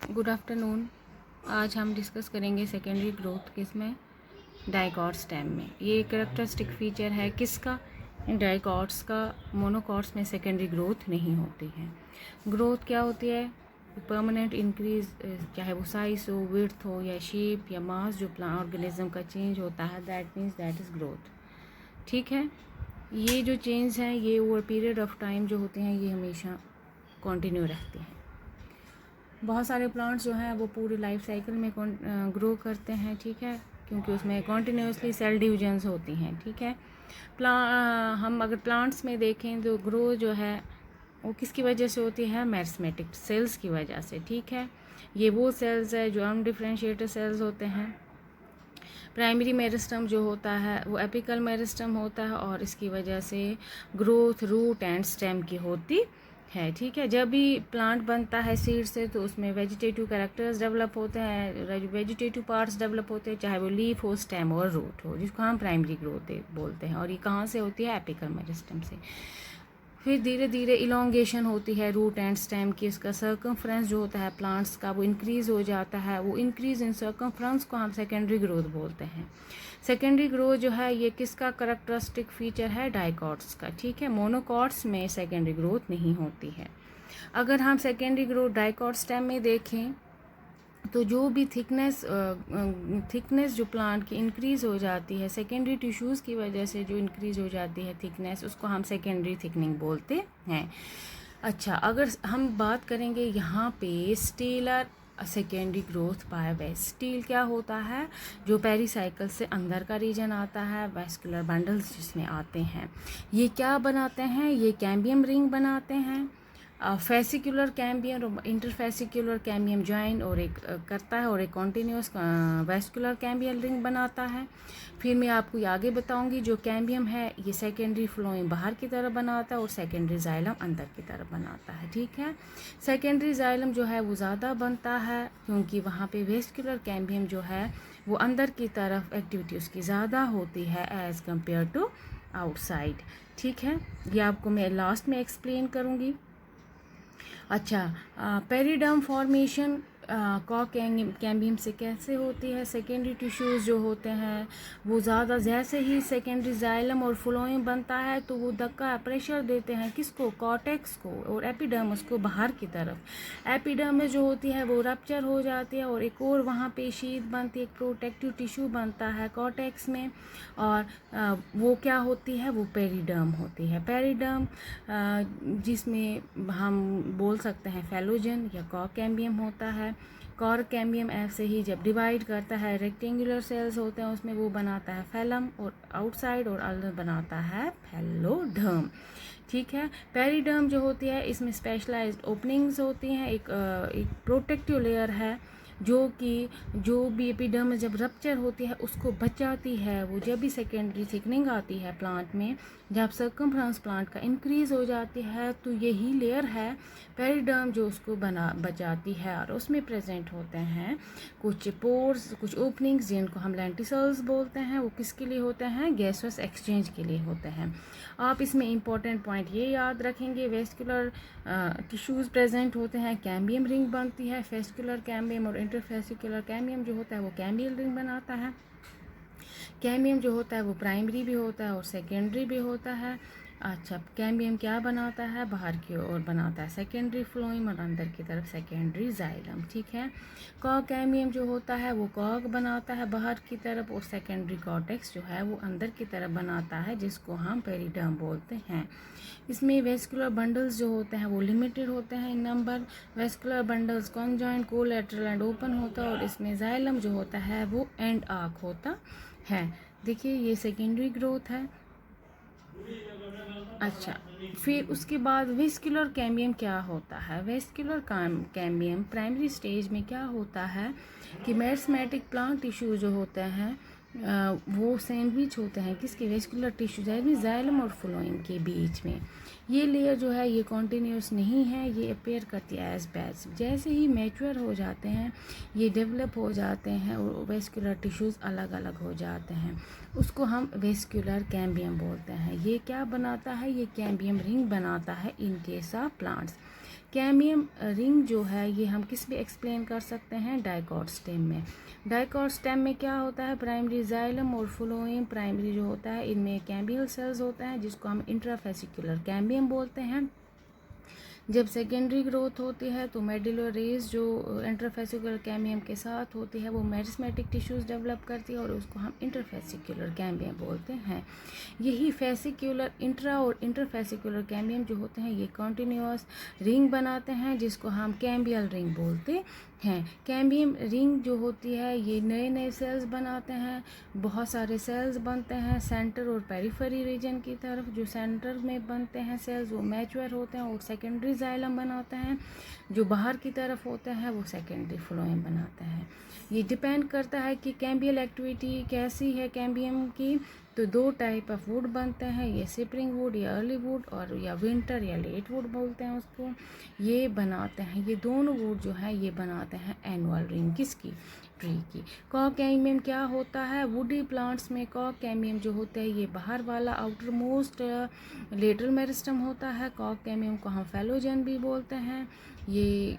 Good afternoon. आज हम discuss करेंगे सेकेंडरी ग्रोथ किसमें, डाइकॉट स्टेम में। ये कैरेक्टरिस्टिक फीचर है किसका, इन डाइकॉट्स का। मोनोकॉट्स में सेकेंडरी ग्रोथ नहीं होती है। ग्रोथ क्या होती है, परमानेंट इंक्रीज, चाहे वो साइज हो, विड्थ हो या शेप या मास, जो प्लांट ऑर्गेनिज्म का चेंज होता है, that means that is growth. ठीक है, ये जो चेंज हैं ये ओवर पीरियड ऑफ टाइम जो होते हैं ये हमेशा कंटिन्यू रहते हैं। बहुत सारे प्लांट्स जो हैं वो पूरी लाइफ साइकिल में ग्रो करते हैं, ठीक है, क्योंकि उसमें कॉन्टीन्यूसली सेल डिविजन्स होती हैं। ठीक है, हम अगर प्लांट्स में देखें तो ग्रो जो है वो किसकी वजह से होती है, मेरिस्मेटिक सेल्स की वजह से। ठीक है, ये वो सेल्स है जो अनडिफरेंशिएटेड सेल्स होते हैं। प्राइमरी मेरिस्टम जो होता है वो एपिकल मेरिस्टम होता है और इसकी वजह से ग्रोथ रूट एंड स्टेम की होती है। ठीक है, जब भी प्लांट बनता है सीड से तो उसमें वेजिटेटिव कैरेक्टर्स डेवलप होते हैं, वेजिटेटिव पार्ट्स डेवलप होते हैं, चाहे वो लीफ हो, स्टेम और रूट हो, जिसको हम प्राइमरी ग्रोथ बोलते हैं। और ये कहाँ से होती है, एपिकल मेरिस्टम से। फिर धीरे धीरे इलोंगेशन होती है रूट एंड स्टेम की। इसका सर्कमफ्रेंस जो होता है प्लांट्स का वो इंक्रीज़ हो जाता है। वो इंक्रीज़ इन सर्कमफ्रेंस को हम सेकेंडरी ग्रोथ बोलते हैं। सेकेंडरी ग्रोथ जो है ये किसका करेक्टरिस्टिक फीचर है, डाइकॉट्स का। ठीक है, मोनोकॉट्स में सेकेंडरी ग्रोथ नहीं होती है। अगर हम सेकेंडरी ग्रोथ डाइकॉट स्टेम में देखें तो जो भी थिकनेस जो प्लांट की इंक्रीज़ हो जाती है सेकेंडरी टिश्यूज़ की वजह से, जो इंक्रीज़ हो जाती है थिकनेस, उसको हम सेकेंडरी थिकनिंग बोलते हैं। अच्छा, अगर हम बात करेंगे यहाँ पे stelar secondary growth by west. Stele क्या होता है, जो पेरीसाइकिल से अंदर का रीजन आता है, वेस्कुलर बंडल्स जिसमें आते हैं, ये क्या बनाते हैं, ये कैम्बियम रिंग बनाते हैं। फेसिकुलर कैम्बियम और इंटरफेसिकुलर कैम्बियम ज्वाइन और एक करता है और एक कॉन्टीन्यूस वेस्कुलर कैम्बियम रिंग बनाता है। फिर मैं आपको आगे बताऊंगी जो कैम्बियम है ये सेकेंडरी फ्लोइम बाहर की तरफ बनाता है और सेकेंडरी जाइलम अंदर की तरफ बनाता है। ठीक है, सेकेंडरी जाइलम जो है वो ज़्यादा बनता है क्योंकि वहाँ पे वेस्कुलर कैम्बियम जो है वो अंदर की तरफ एक्टिविटी उसकी ज़्यादा होती है एज़ कम्पेयर टू आउटसाइड। ठीक है, ये आपको मैं लास्ट में एक्सप्लेन करूँगी। अच्छा, पेरिडर्म फॉर्मेशन कैम्बियम से कैसे होती है। सेकेंडरी टिश्यूज़ जो होते हैं वो ज़्यादा, जैसे ही सेकेंडरी जाइलम और फ्लोएम बनता है तो वो धक्का प्रेशर देते हैं किसको, कॉर्टेक्स को और एपिडर्मिस को बाहर की तरफ। एपिडर्मिस जो होती है वो रप्चर हो जाती है और एक और वहाँ पे शीट बनती है, एक प्रोटेक्टिव टिश्यू बनता है कॉर्टेक्स में, और वो क्या होती है, वो पेरिडर्म होती है। पेरिडर्म जिसमें हम बोल सकते हैं फेलोजन या कॉर्क कैम्बियम होता है। कॉर्क कैम्बियम ऐसे ही जब डिवाइड करता है, रेक्टेंगुलर सेल्स होते हैं उसमें, वो बनाता है फैलम और आउटसाइड, और अंदर बनाता है फैलोडर्म। ठीक है, पेरिडर्म जो होती है इसमें स्पेशलाइज्ड ओपनिंग्स होती हैं, एक प्रोटेक्टिव लेयर है जो भी एपिडर्मिस जब रप्चर होती है उसको बचाती है। वो जब भी सेकेंडरी थिकनिंग आती है प्लांट में, जब सर्कमफ्रेंस प्लांट का इंक्रीज हो जाती है तो यही लेयर है पेरिडर्म जो उसको बचाती है। और उसमें प्रेजेंट होते हैं कुछ पोर्स, कुछ ओपनिंग्स जिनको हम लेंटिसल्स बोलते हैं। वो किसके लिए होते हैं, गैसस एक्सचेंज के लिए होते हैं। आप इसमें इंपॉर्टेंट पॉइंट ये याद रखेंगे, वेस्कुलर टिश्यूज़ प्रेजेंट होते हैं, कैम्बियम रिंग बनती है, फेस्कुलर कैम्बियम और इंटरफेसिकुलर कैम्बियम जो होता है वो कैम्बियल रिंग बनाता है। कैम्बियम जो होता है वो प्राइमरी भी होता है और सेकेंडरी भी होता है। अच्छा, कैम्बियम क्या बनाता है, बाहर की ओर बनाता है सेकेंडरी फ्लोइम और अंदर की तरफ सेकेंडरी जाइलम। ठीक है, कॉर्क कैम्बियम जो होता है वो कॉर्क बनाता है बाहर की तरफ और सेकेंडरी कॉर्टेक्स जो है वो अंदर की तरफ बनाता है, जिसको हम पेरिडर्म बोलते हैं। इसमें वेस्कुलर बंडल्स जो होते हैं वो लिमिटेड होते हैं इन number. Vascular bundles conjoint, collateral and open होता है और इसमें जाइलम जो होता है वो एंड आर्क होता है। देखिए ये सेकेंडरी ग्रोथ है। अच्छा, फिर उसके बाद वेस्कुलर कैम्बियम क्या होता है। वेस्कुलर कैम्बियम प्राइमरी स्टेज में क्या होता है कि मेरिस्मेटिक प्लांट टिश्यू जो होते हैं वो सैंडविच होते हैं किसके, वेस्कुलर टिश्यू जाइलम और फ्लोएम के बीच में। ये लेयर जो है ये कॉन्टीन्यूस नहीं है, ये अपेयर करती है एज बैच। जैसे ही मैच्योर हो जाते हैं ये डेवलप हो जाते हैं और वेस्कुलर टिश्यूज़ अलग अलग हो जाते हैं, उसको हम वेस्कुलर कैम्बियम बोलते हैं। ये क्या बनाता है, ये कैम्बियम रिंग बनाता है in case of plants. Cambium ring जो है ये हम किस में एक्सप्लेन कर सकते हैं, डाइकॉट स्टेम में। डाइकॉट स्टेम में क्या होता है, प्राइमरी जाइलम और फ्लोएम प्राइमरी जो होता है इनमें कैम्बियल सेल्स होता है जिसको हम इंट्राफेसिकुलर कैम्बियम बोलते हैं। जब सेकेंडरी ग्रोथ होती है तो मेडुलर रेज जो इंटरफेसिकुलर कैम्बियम के साथ होती है वो मेरिस्मेटिक टिश्यूज़ डेवलप करती है और उसको हम इंटरफेसिकुलर कैम्बियम बोलते हैं। यही फेसिकुलर इंट्रा और इंटरफेसिकुलर कैम्बियम जो होते हैं ये कॉन्टिन्यूअस रिंग बनाते हैं जिसको हम कैम्बियल रिंग बोलते हैं। कैम्बियम रिंग जो होती है ये नए नए सेल्स बनाते हैं, बहुत सारे सेल्स बनते हैं सेंटर और पेरिफेरी रीजन की तरफ। जो सेंटर में बनते हैं सेल्स वो मैच्योर होते हैं और सेकेंडरी जाइलम बनाते हैं, जो बाहर की तरफ होते हैं वो सेकेंडरी फ्लोएम बनाते हैं। ये डिपेंड करता है कि कैम्बियल एक्टिविटी कैसी है कैम्बियम की। तो दो टाइप ऑफ वुड बनते हैं, ये स्प्रिंग वुड या अर्ली वुड और या विंटर या लेट वुड बोलते हैं उसको। ये बनाते हैं, ये दोनों वुड जो है ये बनाते हैं एनुअल रिंग किसकी, ट्री की। कॉक कैम्बियम क्या होता है, वुडी प्लांट्स में कॉक कैम्बियम जो होता है ये बाहर वाला आउटर मोस्ट लेटरल मेरिस्टम होता है। कॉक कैम्बियम को हम फेलोजन भी बोलते हैं। ये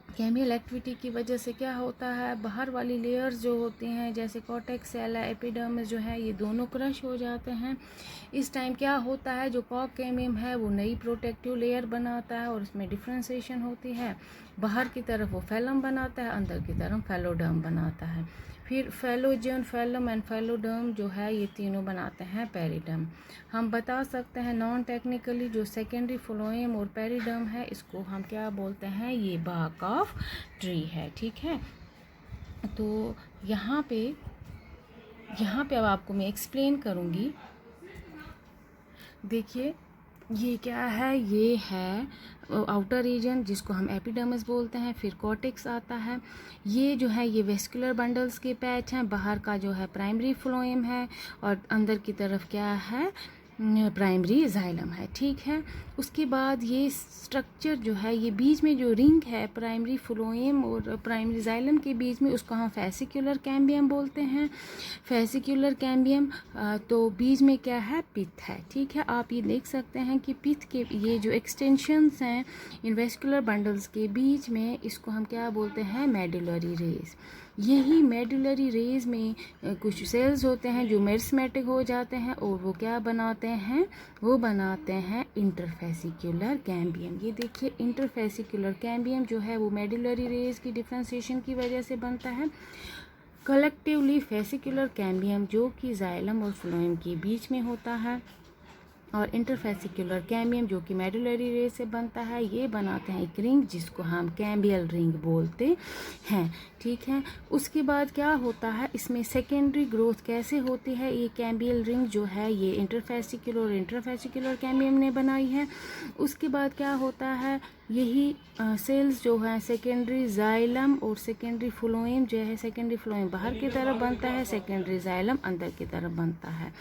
कैम्बियल एक्टिविटी की वजह से क्या होता है, बाहर वाली लेयर्स जो होती हैं जैसे कॉर्टेक्स सेल है, एपिडर्मिस जो है ये दोनों क्रश हो जाते हैं। इस टाइम क्या होता है, जो कॉक कैम्बियम है वो नई प्रोटेक्टिव लेयर बनाता है और उसमें डिफ्रेंसिएशन होती है। बाहर की तरफ वो फैलम बनाता है, अंदर की तरफ फैलोडर्म बनाता है। फिर फैलोजन, फैलम एंड फैलोडर्म जो है ये तीनों बनाते हैं पेरिडर्म। हम बता सकते हैं नॉन टेक्निकली जो सेकेंडरी फ्लोएम और पेरिडर्म है इसको हम क्या बोलते हैं, ये बार्क ऑफ ट्री है। ठीक है, तो यहाँ पे अब आपको मैं एक्सप्लेन करूँगी। देखिए ये क्या है, ये है आउटर रीजन जिसको हम एपिडर्मिस बोलते हैं। फिर कॉर्टेक्स आता है, ये जो है ये वेस्कुलर बंडल्स के पैच हैं। बाहर का जो है प्राइमरी फ्लोएम है और अंदर की तरफ क्या है, प्राइमरी जाइलम है। ठीक है, उसके बाद ये स्ट्रक्चर जो है ये बीच में जो रिंग है प्राइमरी फ्लोएम और प्राइमरी जाइलम के बीच में उसको हम फेसिकुलर कैम्बियम बोलते हैं। फेसिकुलर कैम्बियम तो बीच में क्या है, पिथ है। ठीक है, आप ये देख सकते हैं कि पिथ के ये जो एक्सटेंशंस हैं इन वेस्कुलर बंडल्स के बीच में इसको हम क्या बोलते हैं, मेडुलरी रेज। यही मेडुलरी रेज में कुछ सेल्स होते हैं जो मेरिस्मेटिक हो जाते हैं और वो क्या बनाते हैं, वो बनाते हैं इंटरफेसिकुलर कैम्बियम। ये देखिए इंटरफेसिकुलर कैम्बियम जो है वो मेडुलरी रेज की डिफ्रेंसिएशन की वजह से बनता है। कलेक्टिवली फेसिकुलर कैम्बियम जो कि जाइलम और फ्लोएम के बीच में होता है और इंटरफेसिकुलर कैम्बियम जो कि मेडुलरी रेज से बनता है, ये बनाते हैं एक रिंग जिसको हम कैम्बियल रिंग बोलते हैं। ठीक है, उसके बाद क्या होता है, इसमें सेकेंडरी ग्रोथ कैसे होती है। ये कैम्बियल रिंग जो है ये इंटरफेसिकुलर और इंटरफेसिकुलर कैम्बियम ने बनाई है। उसके बाद क्या होता है, यही सेल्स जो है सेकेंडरी जाइलम और सेकेंडरी फ्लोएम जो है, सेकेंडरी फ्लोएम बाहर की तरफ बनता है, सेकेंडरी जाइलम अंदर की तरफ बनता है।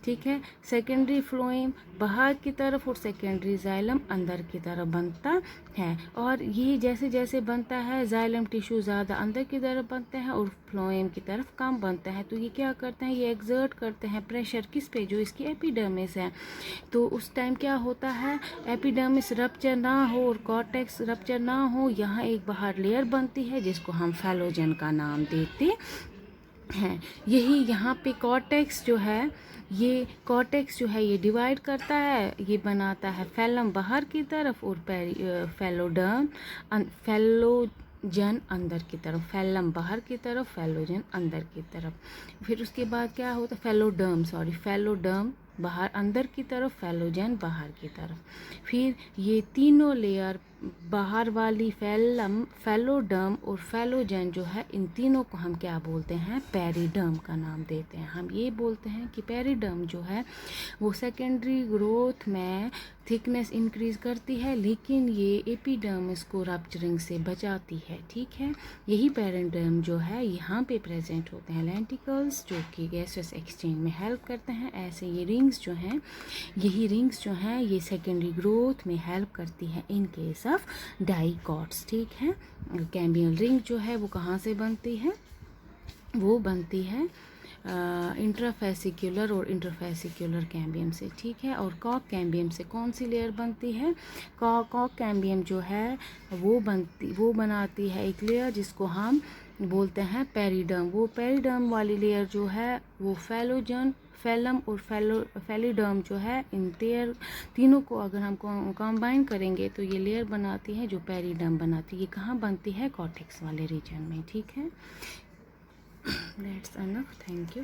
ठीक है, सेकेंडरी फ्लोएम बाहर की तरफ और सेकेंडरी जाइलम अंदर की तरफ बनता है। और ये जैसे जैसे बनता है जाइलम टिश्यू ज़्यादा अंदर की तरफ बनते हैं और फ्लोएम की तरफ कम बनता है। तो ये क्या करते हैं, ये एक्सर्ट करते हैं प्रेशर किस पे, जो इसकी एपिडर्मिस है। तो उस टाइम क्या होता है, एपिडर्मिस रप्चर ना हो और कॉर्टेक्स रप्चर ना हो, यहाँ एक बाहर लेयर बनती है जिसको हम फैलोजन का नाम देते हैं। यही यहाँ पे कॉर्टेक्स जो है, ये कॉर्टेक्स जो है ये डिवाइड करता है, ये बनाता है फैलम बाहर की तरफ और फैलोजन अंदर की तरफ। फैलम बाहर की तरफ, फैलोजन अंदर की तरफ। फिर उसके बाद क्या होता है, फैलोडर्म बाहर अंदर की तरफ, फैलोजन बाहर की तरफ। फिर ये तीनों लेयर बाहर वाली फैलोडर्म और फैलोजन जो है, इन तीनों को हम क्या बोलते हैं, पेरिडर्म का नाम देते हैं। हम ये बोलते हैं कि पेरिडर्म जो है वो सेकेंडरी ग्रोथ में थिकनेस इंक्रीज करती है, लेकिन ये एपिडर्मिस को रप्चरिंग से बचाती है। ठीक है, यही पेरिडर्म जो है यहाँ पे प्रेजेंट होते हैं लेंटिकल्स जो कि गैसेस एक्सचेंज में हेल्प करते हैं। ऐसे ये रिंग्स जो हैं, यही रिंग्स जो हैं ये सेकेंडरी ग्रोथ में हेल्प करती है इन केस ऑफ डाइकॉट्स। ठीक है, कैम्बियल रिंग जो है वो कहाँ से बनती है, वो बनती है इंट्राफेसिक्युलर और इंटरफेसिक्युलर कैम्बियम से, ठीक है। और कॉक कैम्बियम से कौन सी लेयर बनती है? कॉक कैम्बियम जो है वो बनाती है एक लेयर जिसको हम बोलते हैं पेरिडर्म। वो पेरिडर्म वाली लेयर जो है वो फैलम और फैलिडर्म जो है, इन तीनों को अगर हम कंबाइन करेंगे तो ये लेयर बनाती है जो पेरिडर्म बनाती है। ये कहाँ बनती है? कॉर्टेक्स वाले रीजन में, ठीक है। That's enough, thank you.